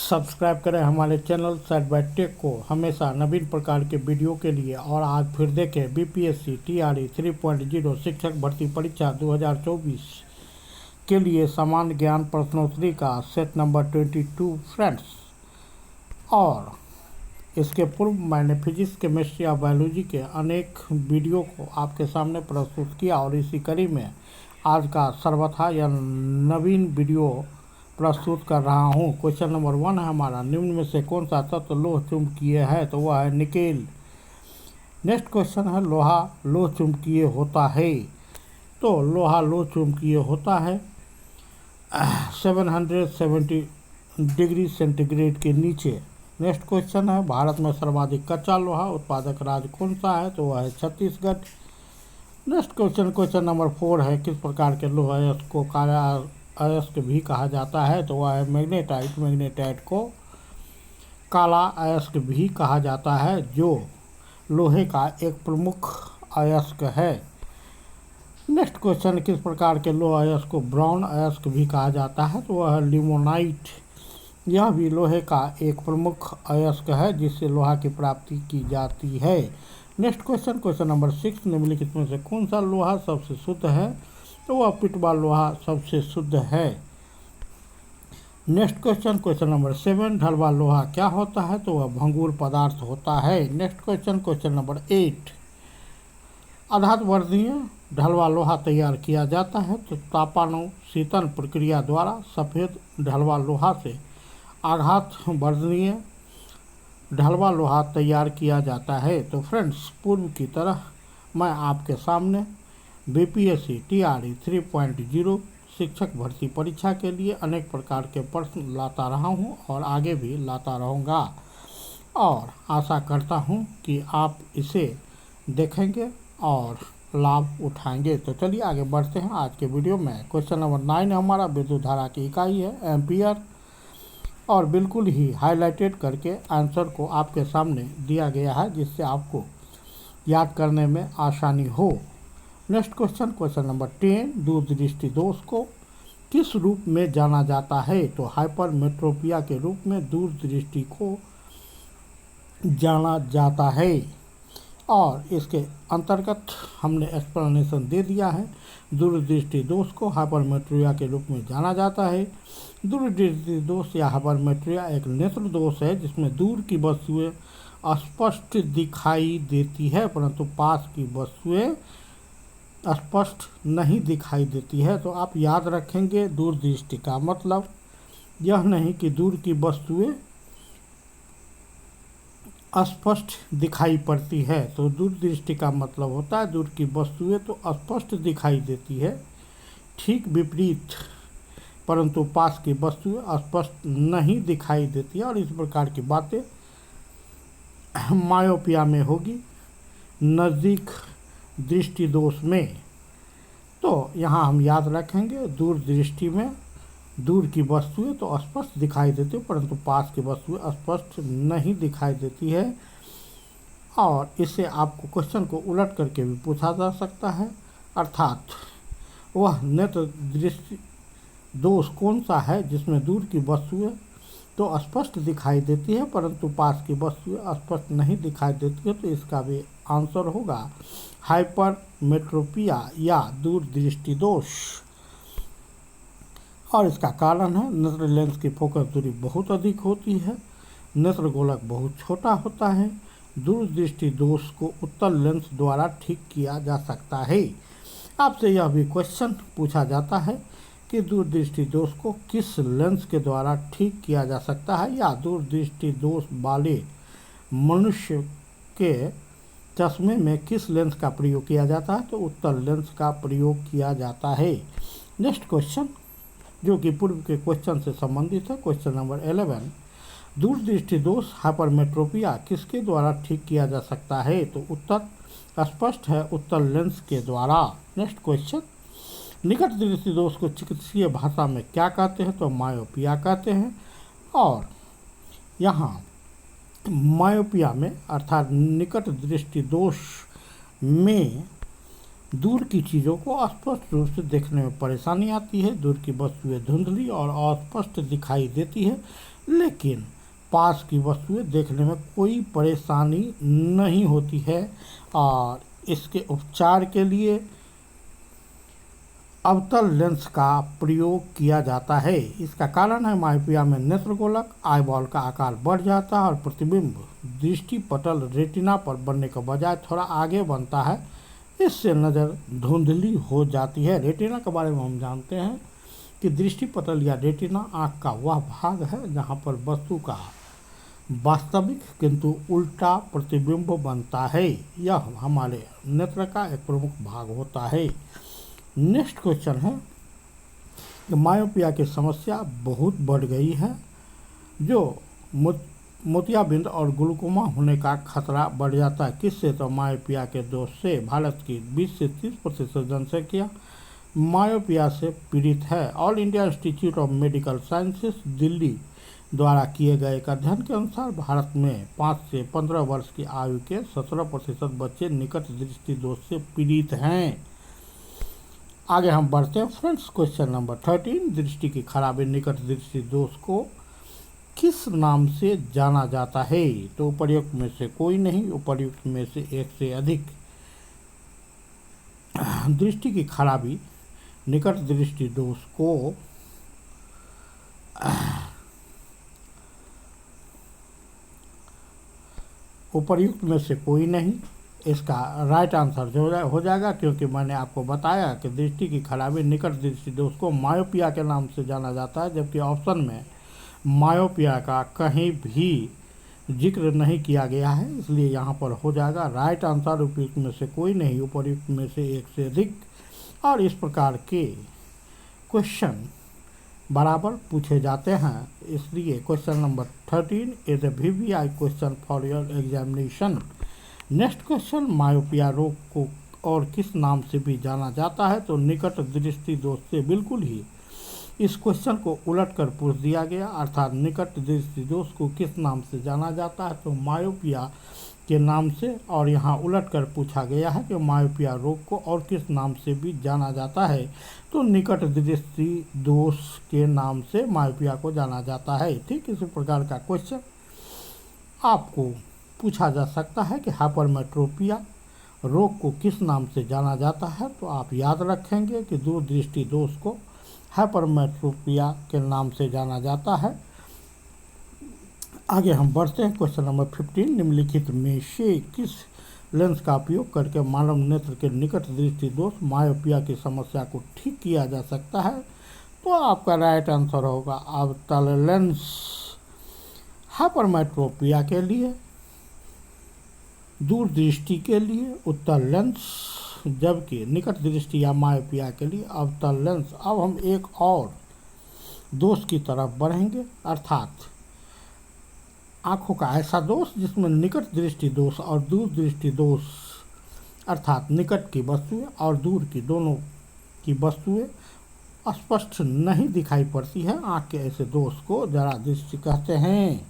Subscribe करें हमारे channel side by take को हमेशा नवीन प्रकार के वीडियो के लिए। और आज फिर देखें बीपीएससी टीआरई 3.0 शिक्षक भर्ती परीक्षा 2024 के लिए सामान्य ज्ञान प्रश्नोत्तरी का सेट नंबर 22 फ्रेंड्स। और इसके पूर्व मैंने फिजिक्स, केमिस्ट्री और बायोलॉजी के अनेक वीडियो को आपके सामने प्रस्तुत किया और इसी कड़ी में आज का सर्वथा या नवीन वीडियो प्रस्तुत कर रहा हूँ। क्वेश्चन नंबर 1 है हमारा, निम्न में से कौन सा तत्व लोह चुंबकीय है? तो वह है निकेल। नेक्स्ट क्वेश्चन है, लोहा लोह चुंबकीय होता है? तो लोहा लोह चुंबकीय होता है 770 डिग्री सेंटीग्रेड के नीचे। नेक्स्ट क्वेश्चन है, भारत में सर्वाधिक कच्चा लोहा उत्पादक राज्य कौन सा है? तो वह है छत्तीसगढ़। नेक्स्ट क्वेश्चन नंबर 4 है, किस प्रकार के लोह अयस्क को काला अयस्क भी कहा जाता है? तो वह है मैग्नेटाइट। मैग्नेटाइट को काला अयस्क भी कहा जाता है, जो लोहे का एक प्रमुख अयस्क है। नेक्स्ट क्वेश्चन, किस प्रकार के लोह अयस्क को ब्राउन अयस्क भी कहा जाता है? तो वह है लिमोनाइट। यह भी लोहे का एक प्रमुख अयस्क है जिससे लोहा की प्राप्ति की जाती है। नेक्स्ट क्वेश्चन नंबर 6, निम्नलिखित में से कौन सा लोहा सबसे शुद्ध है? तो वह पिटवा लोहा सबसे शुद्ध है। नेक्स्ट क्वेश्चन नंबर 7, ढलवा लोहा क्या होता है? तो वह भंगुर पदार्थ होता है। नेक्स्ट क्वेश्चन नंबर 8, आघात वर्धनीय ढलवा लोहा तैयार किया जाता है? तो तापानुशीतन प्रक्रिया द्वारा सफ़ेद ढलवा लोहा से आघात वर्धनीय ढलवा लोहा तैयार किया जाता है। तो फ्रेंड्स, पूर्व की तरह मैं आपके सामने बीपीएससी टीआरई 3.0 शिक्षक भर्ती परीक्षा के लिए अनेक प्रकार के प्रश्न लाता रहा हूं और आगे भी लाता रहूँगा और आशा करता हूं कि आप इसे देखेंगे और लाभ उठाएंगे। तो चलिए आगे बढ़ते हैं आज के वीडियो में। क्वेश्चन नंबर 9 हमारा, विद्युत धारा की इकाई है एम्पियर और बिल्कुल ही हाईलाइटेड करके आंसर को आपके सामने दिया गया है जिससे आपको याद करने में आसानी हो। नेक्स्ट क्वेश्चन नंबर 10, दूरदृष्टि दोष को किस रूप में जाना जाता है? तो हाइपरमेट्रोपिया के रूप में दूरदृष्टि को जाना जाता है। और इसके अंतर्गत हमने एक्सप्लेनेशन दे दिया है। दूरदृष्टि दोष को हाइपरमेट्रिया के रूप में जाना जाता है। दूरदृष्टि दोष या हाइपरमेट्रिया एक नेत्र दोष है जिसमें दूर की वस्तुएं स्पष्ट दिखाई देती है परंतु पास की वस्तुएं स्पष्ट नहीं दिखाई देती है। तो आप याद रखेंगे, दूरदृष्टि का मतलब यह नहीं कि दूर की वस्तुएं स्पष्ट दिखाई पड़ती है। तो दूरदृष्टि का मतलब होता है दूर की वस्तुएं तो स्पष्ट दिखाई देती है, ठीक विपरीत परंतु पास की वस्तुएं स्पष्ट नहीं दिखाई देती है। और इस प्रकार की बातें मायोपिया में होगी, नज़दीक दृष्टि दोष में। तो यहाँ हम याद रखेंगे, दूरदृष्टि में दूर की वस्तुएं तो स्पष्ट दिखाई देती है परंतु पास की वस्तुएं स्पष्ट नहीं दिखाई देती है। और इससे आपको क्वेश्चन को उलट करके भी पूछा जा सकता है, अर्थात वह नेत्र दृष्टि दोष कौन सा है जिसमें दूर की वस्तुएं तो स्पष्ट दिखाई देती है परंतु पास की वस्तुएं स्पष्ट नहीं दिखाई देती है? तो इसका भी आंसर होगा हाइपरमेट्रोपिया या दूरदृष्टि दोष। और इसका कारण है नेत्र लेंस की फोकस दूरी बहुत अधिक होती है, नेत्र गोलक बहुत छोटा होता है। दूरदृष्टि दोष को उत्तल लेंस द्वारा ठीक किया जा सकता है। आपसे यह भी क्वेश्चन पूछा जाता है कि दूरदृष्टि दोष को किस लेंस के द्वारा ठीक किया जा सकता है या दूरदृष्टि दोष वाले मनुष्य के चश्मे में किस लेंस का प्रयोग किया जाता है? तो उत्तल लेंस का प्रयोग किया जाता है। नेक्स्ट क्वेश्चन, जो कि पूर्व के क्वेश्चन से संबंधित है, क्वेश्चन नंबर 11, दूरदृष्टि दोष हाइपरमेट्रोपिया किसके द्वारा ठीक किया जा सकता है? तो उत्तर स्पष्ट है, उत्तल लेंस के द्वारा। नेक्स्ट क्वेश्चन, निकट दृष्टि दोष को चिकित्सीय भाषा में क्या कहते हैं? तो मायोपिया कहते हैं। और यहाँ मायोपिया में अर्थात निकट दृष्टि दोष में दूर की चीज़ों को स्पष्ट रूप से देखने में परेशानी आती है। दूर की वस्तुएं धुंधली और अस्पष्ट दिखाई देती है, लेकिन पास की वस्तुएं देखने में कोई परेशानी नहीं होती है। और इसके उपचार के लिए अवतल लेंस का प्रयोग किया जाता है। इसका कारण है मायोपिया में नेत्रगोलक आईबॉल का आकार बढ़ जाता है और प्रतिबिंब दृष्टि पटल रेटिना पर बनने के बजाय थोड़ा आगे बनता है। इससे नज़र धुंधली हो जाती है। रेटिना के बारे में हम जानते हैं कि दृष्टि पटल या रेटिना आँख का वह भाग है जहाँ पर वस्तु का वास्तविक किंतु उल्टा प्रतिबिंब बनता है। यह हमारे नेत्र का एक प्रमुख भाग होता है। नेक्स्ट क्वेश्चन है कि मायोपिया की समस्या बहुत बढ़ गई है, जो मोतियाबिंद और ग्लूकोमा होने का खतरा बढ़ जाता है। किससे? तो मायोपिया के दोष से। भारत की 20 से 30% जनसंख्या मायोपिया से पीड़ित है। All India institute of medical sciences Delhi द्वारा किए गए एक अध्ययन के अनुसार भारत में 5 से 15 वर्ष की आयु के 17% बच्चे निकट दृष्टि दोष से पीड़ित हैं। आगे हम बढ़ते हैं फ्रेंड्स। क्वेश्चन नंबर 13, दृष्टि की खराबी निकट दृष्टि दोष को किस नाम से जाना जाता है? तो उपर्युक्त में से कोई नहीं, उपर्युक्त में से एक से अधिक। दृष्टि की खराबी निकट दृष्टि दोष को उपर्युक्त में से कोई नहीं, इसका राइट आंसर जो हो जाएगा, क्योंकि मैंने आपको बताया कि दृष्टि की खराबी निकट दृष्टि दोष को मायोपिया के नाम से जाना जाता है, जबकि ऑप्शन में मायोपिया का कहीं भी जिक्र नहीं किया गया है, इसलिए यहाँ पर हो जाएगा राइट आंसर उपयुक्त में से कोई नहीं, उपर्युक्त में से एक से अधिक। और इस प्रकार के क्वेश्चन बराबर पूछे जाते हैं, इसलिए question number 13 is a VVI question for your examination. Next question, myopia रोग को और किस नाम से भी जाना जाता है? तो निकट दृष्टि दोष से बिल्कुल ही इस क्वेश्चन को उलट कर पूछ दिया गया, अर्थात निकट दृष्टि दोष को किस नाम से जाना जाता है? तो मायोपिया के नाम से। और यहाँ उलट कर पूछा गया है कि मायोपिया रोग को और किस नाम से भी जाना जाता है? तो निकट दृष्टि दोष के नाम से मायोपिया को जाना जाता है। ठीक इसी प्रकार का क्वेश्चन आपको पूछा जा सकता है कि हाइपरमेट्रोपिया रोग को किस नाम से जाना जाता है? तो आप याद रखेंगे कि दूरदृष्टि दोष को हाइपरमेट्रोपिया के नाम से जाना जाता है। आगे हम बढ़ते हैं। क्वेश्चन नंबर 15, निम्नलिखित में से किस लेंस का उपयोग करके मानव नेत्र के निकट दृष्टि दोष मायोपिया की समस्या को ठीक किया जा सकता है? तो आपका राइट आंसर होगा अवतल लेंस हाइपरमेट्रोपिया के लिए, दूरदृष्टि के लिए उत्तल लेंस, जबकि निकट दृष्टि या मायोपिया के लिए अवतल लेंस। अब हम एक और दोष की तरफ बढ़ेंगे, अर्थात आँखों का ऐसा दोष जिसमें निकट दृष्टि दोष और दूर दृष्टि दोष, अर्थात निकट की वस्तुएं और दूर की दोनों की वस्तुएं स्पष्ट नहीं दिखाई पड़ती है। आँख के ऐसे दोष को जरा दृष्टि कहते हैं।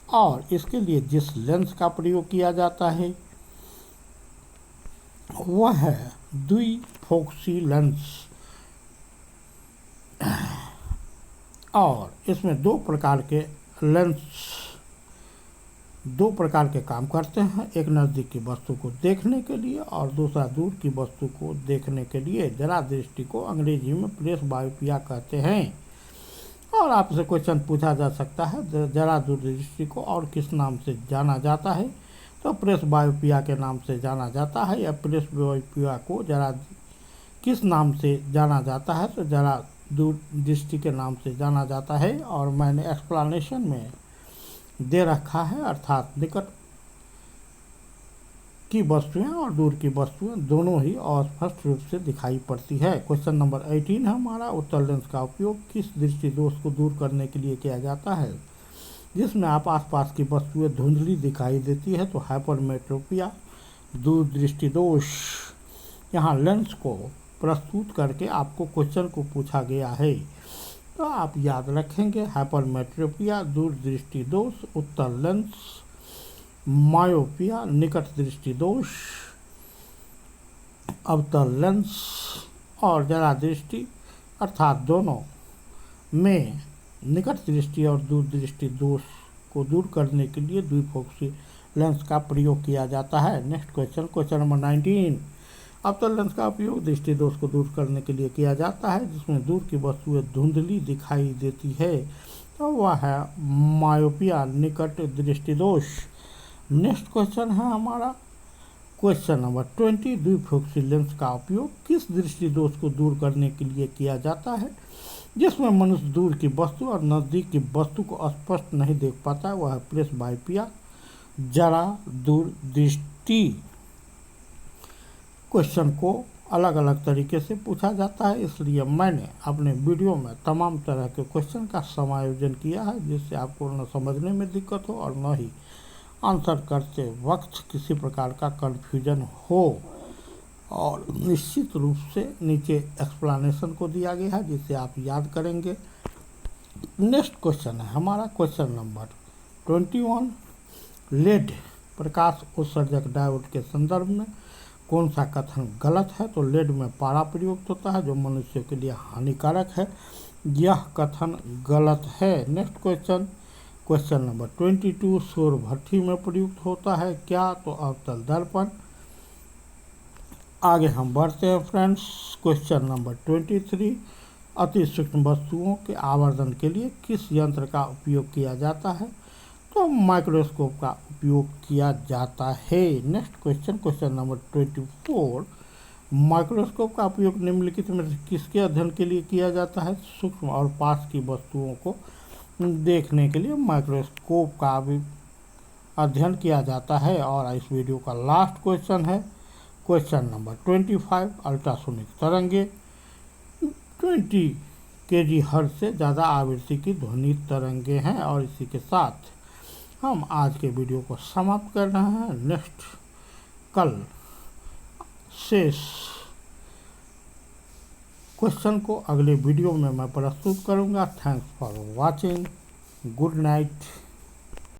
और इसके लिए जिस लेंस का प्रयोग किया जाता है वह है द्विफोकसी लेंस, और इसमें दो प्रकार के काम करते हैं, एक नज़दीक की वस्तु को देखने के लिए और दूसरा दूर की वस्तु को देखने के लिए। जरा दृष्टि को अंग्रेजी में प्रेस बायोपिया कहते हैं। और आपसे क्वेश्चन पूछा जा सकता है, जरा दूरदृष्टि को और किस नाम से जाना जाता है? तो प्रेस बायोपिया के नाम से जाना जाता है, या प्रेस बायोपिया को जरा किस नाम से जाना जाता है? तो जरा दूरदृष्टि के नाम से जाना जाता है। और मैंने एक्सप्लेनेशन में दे रखा है, अर्थात निकट की वस्तुएं और दूर की वस्तुएं दोनों ही अस्पष्ट रूप से दिखाई पड़ती है। क्वेश्चन नंबर 18 है हमारा, उत्तल लेंस का उपयोग किस दृष्टि दोष को दूर करने के लिए किया जाता है जिसमें आप आसपास की वस्तुएं धुंधली दिखाई देती है? तो हाइपरमेट्रोपिया, दूरदृष्टि दोष। यहाँ लेंस को प्रस्तुत करके आपको क्वेश्चन को पूछा गया है, तो आप याद रखेंगे हाइपरमेट्रोपिया, दूरदृष्टि दोष, उत्तल लेंस, मायोपिया, निकट दृष्टि दोष। अवतल लेंस और जरा दृष्टि अर्थात दोनों में निकट दृष्टि और दूर दृष्टि दोष को दूर करने के लिए द्विफोक्सी लेंस का प्रयोग किया जाता है। Next question number 19। अवतल लेंस का उपयोग दृष्टि दोष को दूर करने के लिए किया जाता है जिसमें दूर की वस्तुएं धुंधली दिखाई देती है, तो वह है मायोपिया, निकट दृष्टि दोष। नेक्स्ट क्वेश्चन है हमारा क्वेश्चन नंबर 20। द्विफोक्सी लेंस का उपयोग किस दृष्टि दोष को दूर करने के लिए किया जाता है जिसमें मनुष्य दूर की वस्तु और नज़दीक की वस्तु को स्पष्ट नहीं देख पाता है, वह है प्रेसबाइपिया, जरा दूर दृष्टि। क्वेश्चन को अलग अलग तरीके से पूछा जाता है, इसलिए मैंने अपने वीडियो में तमाम तरह के क्वेश्चन का समायोजन किया है जिससे आपको न समझने में दिक्कत हो और न ही आंसर करते वक्त किसी प्रकार का कन्फ्यूजन हो। और निश्चित रूप से नीचे एक्सप्लेनेशन को दिया गया है जिसे आप याद करेंगे। नेक्स्ट क्वेश्चन है हमारा क्वेश्चन नंबर 21। लेड प्रकाश उत्सर्जक डायोड के संदर्भ में कौन सा कथन गलत है, तो लेड में पारा प्रयुक्त होता है जो मनुष्य के लिए हानिकारक है, यह कथन गलत है। Next question number 22। सौर भट्ठी में प्रयुक्त होता है क्या, तो अवतल दर्पण। आगे हम बढ़ते हैं फ्रेंड्स। Question number 23। अति सूक्ष्म वस्तुओं के आवर्धन के लिए किस यंत्र का उपयोग किया जाता है, तो माइक्रोस्कोप का उपयोग किया जाता है। Next question number 24। माइक्रोस्कोप का उपयोग निम्नलिखित में से किसके अध्ययन के लिए किया जाता है, सूक्ष्म और पास की वस्तुओं को देखने के लिए माइक्रोस्कोप का भी अध्ययन किया जाता है। और इस वीडियो का लास्ट क्वेश्चन है क्वेश्चन नंबर 25। अल्ट्रासोनिक तरंगे 20 kg हर्ट्ज से ज़्यादा आवृत्ति की ध्वनि तरंगे हैं। और इसी के साथ हम आज के वीडियो को समाप्त कर रहे हैं। नेक्स्ट कल शेष क्वेश्चन को अगले वीडियो में मैं प्रस्तुत करूंगा। Thanks for watching. Good night.